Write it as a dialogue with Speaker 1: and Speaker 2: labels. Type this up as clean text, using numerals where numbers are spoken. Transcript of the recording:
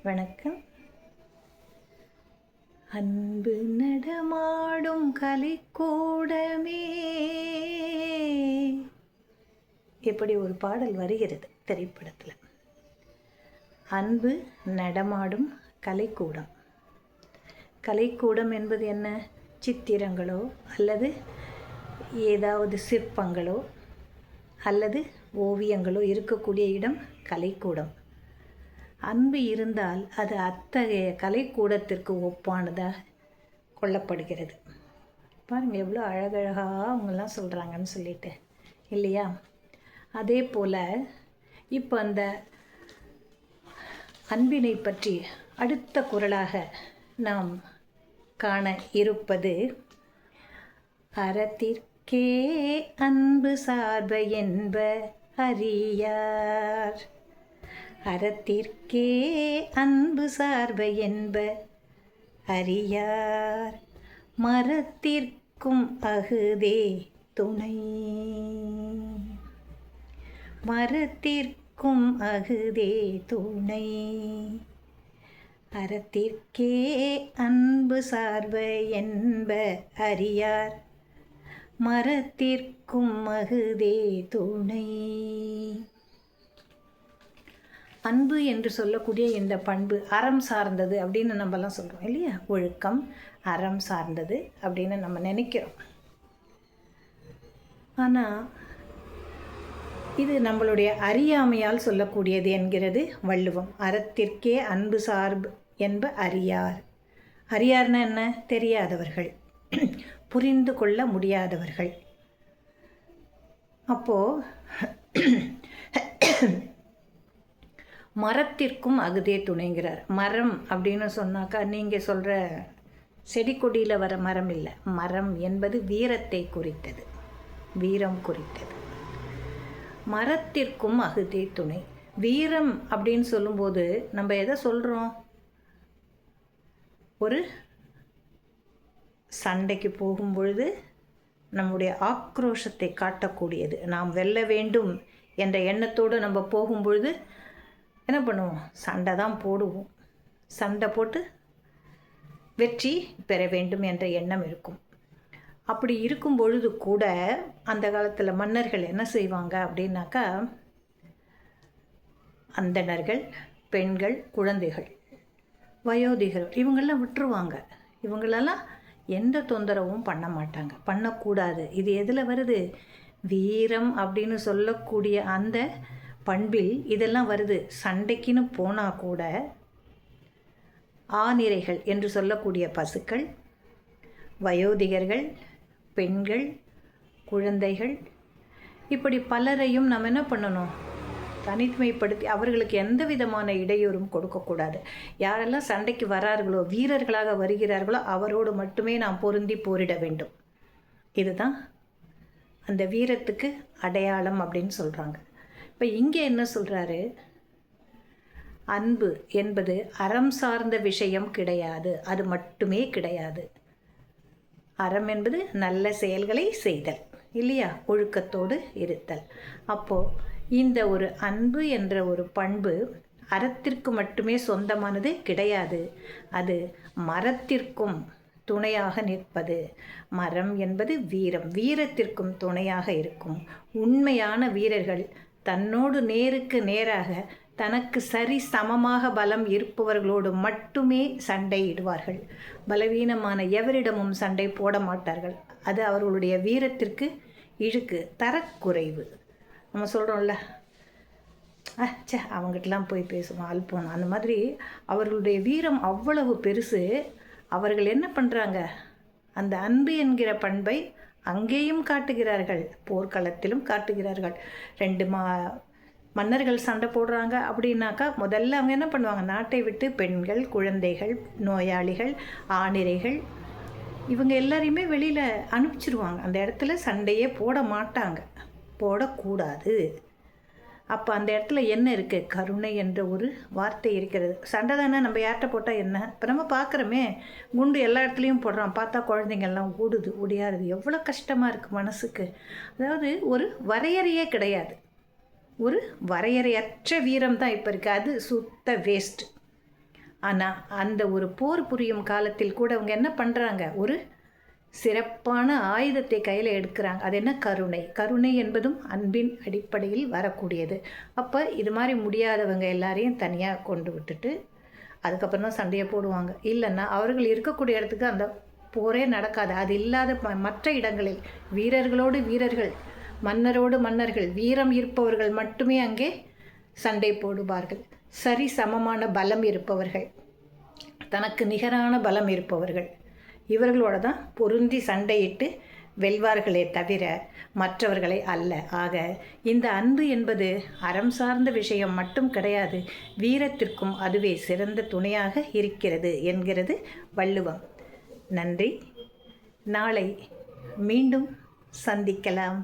Speaker 1: வணக்கம். அன்பு நடமாடும் கலைக்கூடமே, இப்படி ஒரு பாடல் வருகிறது திரைப்படத்தில். அன்பு நடமாடும் கலைக்கூடம். கலைக்கூடம் என்பது என்ன? சித்திரங்களோ அல்லது ஏதாவது சிற்பங்களோ அல்லது ஓவியங்களோ இருக்கக்கூடிய இடம் கலைக்கூடம். அன்பு இருந்தால் அது அத்தகைய கலைக்கூடத்திற்கு ஒப்பானதாக கொள்ளப்படுகிறது. பாருங்கள் எவ்வளோ அழகழகாக அவங்கெல்லாம் சொல்கிறாங்கன்னு சொல்லிட்டு இல்லையா? அதே போல் இப்போ அந்த அன்பினை பற்றி அடுத்த குறளாக நாம் காண இருப்பது, அறத்திற்கே அன்பு சார்ப என்ப அறியார். அறத்திற்கே அன்பு சார்ப என்ப அறியார், மரத்திற்கும் அகுதே துணை. மரத்திற்கும் அகுதே துணை. அறத்திற்கே அன்பு சார்ப என்ப அறியார், மரத்திற்கும் அகுதே துணை. அன்பு என்று சொல்லக்கூடிய இந்த பண்பு அறம் சார்ந்தது அப்படின்னு நம்மலாம் சொல்கிறோம் இல்லையா? ஒழுக்கம் அறம் சார்ந்தது அப்படின்னு நம்ம நினைக்கிறோம். ஆனால் இது நம்மளுடைய அறியாமையால் சொல்லக்கூடியது என்கிறது வள்ளுவம். அறத்திற்கே அன்பு சார்பு என்ப அறியார். அறியார்னா என்ன? தெரியாதவர்கள், புரிந்து கொள்ள முடியாதவர்கள். அப்போது மரத்திற்கும் அகுதே துணைங்கிறார். மரம் அப்படின்னு சொன்னாக்கா நீங்கள் சொல்கிற செடி கொடியில் வர மரம் இல்லை. மரம் என்பது வீரத்தை குறித்தது, வீரம் குறித்தது. மரத்திற்கும் அகுதே துணை. வீரம் அப்படின்னு சொல்லும்போது நம்ம எதை சொல்கிறோம்? ஒரு சண்டைக்கு போகும் பொழுது நம்முடைய ஆக்ரோஷத்தை காட்டக்கூடியது. நாம் வெல்ல வேண்டும் என்ற எண்ணத்தோடு நம்ம போகும்பொழுது என்ன பண்ணுவோம்? சண்டை தான் போடுவோம். சண்டை போட்டு வெற்றி பெற வேண்டும் என்ற எண்ணம் இருக்கும். அப்படி இருக்கும் பொழுது கூட அந்த காலத்தில் மன்னர்கள் என்ன செய்வாங்க அப்படின்னாக்கா, அந்தணர்கள், பெண்கள், குழந்தைகள், வயோதிகர் இவங்களெல்லாம் விட்டுருவாங்க. இவங்களெல்லாம் எந்த தொந்தரவும் பண்ண மாட்டாங்க, பண்ணக்கூடாது. இது எதில் வருது? வீரம் அப்படின்னு சொல்லக்கூடிய அந்த பண்பில் இதெல்லாம் வருது. சண்டைக்குன்னு போனால் கூட ஆநிரைகள் என்று சொல்லக்கூடிய பசுக்கள், வயோதிகர்கள், பெண்கள், குழந்தைகள், இப்படி பலரையும் நம்ம என்ன பண்ணணும்? தனிமைப்படுத்தி அவர்களுக்கு எந்த விதமான இடையூறும் கொடுக்கக்கூடாது. யாரெல்லாம் சண்டைக்கு வரார்களோ, வீரர்களாக வருகிறார்களோ அவரோடு மட்டுமே நாம் பொருந்தி போரிட வேண்டும். இதுதான் அந்த வீரத்துக்கு அடையாளம் அப்படின்னு சொல்கிறாங்க. இப்போ இங்கே என்ன சொல்கிறாரு? அன்பு என்பது அறம் சார்ந்த விஷயம் கிடையாது, அது மட்டுமே கிடையாது. அறம் என்பது நல்ல செயல்களை செய்தல் இல்லையா? ஒழுக்கத்தோடு இருத்தல். அப்போது இந்த ஒரு அன்பு என்ற ஒரு பண்பு அறத்திற்கு மட்டுமே சொந்தமானது கிடையாது. அது மரத்திற்கும் துணையாக நிற்பது. மரம் என்பது வீரம், வீரத்திற்கும் துணையாக இருக்கும். உண்மையான வீரர்கள் தன்னோடு நேருக்கு நேராக தனக்கு சரி சமமாக பலம் இருப்பவர்களோடு மட்டுமே சண்டையிடுவார்கள். பலவீனமான எவரிடமும் சண்டை போட மாட்டார்கள். அது அவர்களுடைய வீரத்திற்கு இழுக்கு, தரக்குறைவு. நம்ம சொல்கிறோம்ல, அவங்ககிட்டலாம் போய் பேசுவோம் அல்போம், அந்த மாதிரி அவர்களுடைய வீரம் அவ்வளவு பெருசு. அவர்கள் என்ன பண்ணுறாங்க? அந்த அன்பு என்கிற பண்பை அங்கேயும் காட்டுகிறார்கள், போர்க்களத்திலும் காட்டுகிறார்கள். ரெண்டு மன்னர்கள் சண்டை போடுறாங்க அப்படின்னாக்கா முதல்ல அவங்க என்ன பண்ணுவாங்க? நாட்டை விட்டு பெண்கள், குழந்தைகள், நோயாளிகள், ஆணிரைகள் இவங்க எல்லாரையுமே வெளியில் அனுப்பிச்சிருவாங்க. அந்த இடத்துல சண்டையே போட மாட்டாங்க, போடக்கூடாது. அப்போ அந்த இடத்துல என்ன இருக்குது? கருணை என்ற ஒரு வார்த்தை இருக்கிறது. சண்டை தானே, நம்ம யார்கிட்ட போட்டால் என்ன? இப்போ நம்ம பார்க்குறோமே, குண்டு எல்லா இடத்துலையும் போடுறான், பார்த்தா குழந்தைங்கள்லாம் ஓடுது, ஓடியாருது. எவ்வளோ கஷ்டமாக இருக்குது மனசுக்கு. அதாவது ஒரு வரையறையே கிடையாது, ஒரு வரையறையற்ற வீரம் தான் இப்போ இருக்குது. அது சுத்த வேஸ்ட். ஆனால் அந்த ஒரு போர் புரியும் காலத்தில் கூட அவங்க என்ன பண்ணுறாங்க, ஒரு சிறப்பான ஆயுதத்தை கையில் எடுக்கிறாங்க. அது என்ன, கருணை. கருணை என்பதும் அன்பின் அடிப்படையில் வரக்கூடியது. அப்போ இது மாதிரி முடியாதவங்க எல்லாரையும் தனியாக கொண்டு விட்டுட்டு அதுக்கப்புறம் தான் சண்டையை போடுவாங்க. இல்லைன்னா அவர்கள் இருக்கக்கூடிய இடத்துக்கு அந்த போரே நடக்காது. அது இல்லாத மற்ற இடங்களில் வீரர்களோடு வீரர்கள், மன்னரோடு மன்னர்கள், வீரம் இருப்பவர்கள் மட்டுமே அங்கே சண்டை போடுவார்கள். சரி சமமான பலம் இருப்பவர்கள், தனக்கு நிகரான பலம் இருப்பவர்கள், இவர்களோட தான் பொருந்தி சண்டையிட்டு வெல்வார்களே தவிர மற்றவர்களை அல்ல. ஆக இந்த அன்பு என்பது அறம் சார்ந்த விஷயம் மட்டும் கிடையாது, வீரத்திற்கும் அதுவே சிறந்த துணையாக இருக்கிறது என்கிறது வள்ளுவம். நன்றி. நாளை மீண்டும் சந்திக்கலாம்.